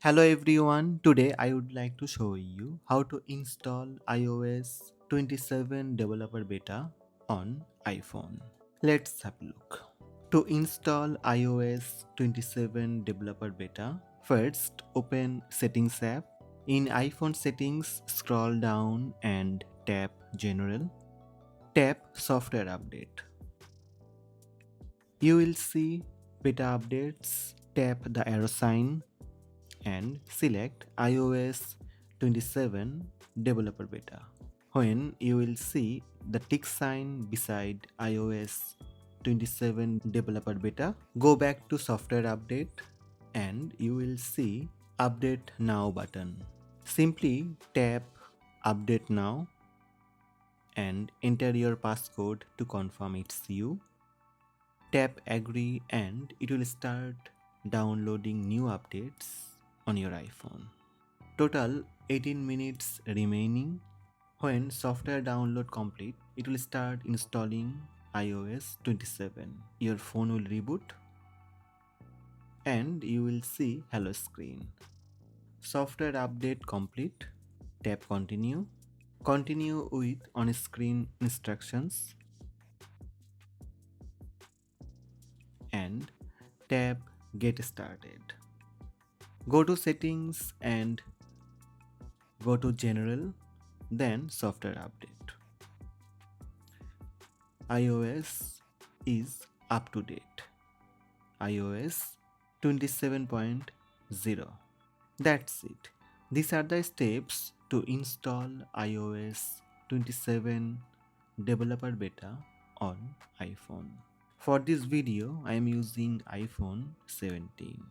Hello everyone, today I would like to show you how to install iOS 27 developer beta on iPhone. Let's have a look. To install iOS 27 developer beta, first open Settings app. In iPhone settings, scroll down and tap General. Tap Software Update. You will see beta updates. Tap the arrow sign and select iOS 27 Developer Beta. When you will see the tick sign beside iOS 27 Developer Beta, go back to Software Update and you will see Update Now button. Simply tap Update Now and enter your passcode to confirm it's you. Tap Agree and it will start downloading new updates on your iPhone. Total 18 minutes remaining. When software download complete, it will start installing iOS 27. Your phone will reboot and you will see hello screen. Software update complete. Tap continue. Continue with on-screen instructions and tap get started. Go to settings and go to general, then software update. iOS is up to date. iOS 27.0. That's it. These are the steps to install iOS 27 developer beta on iPhone. For this video, I am using iPhone 17.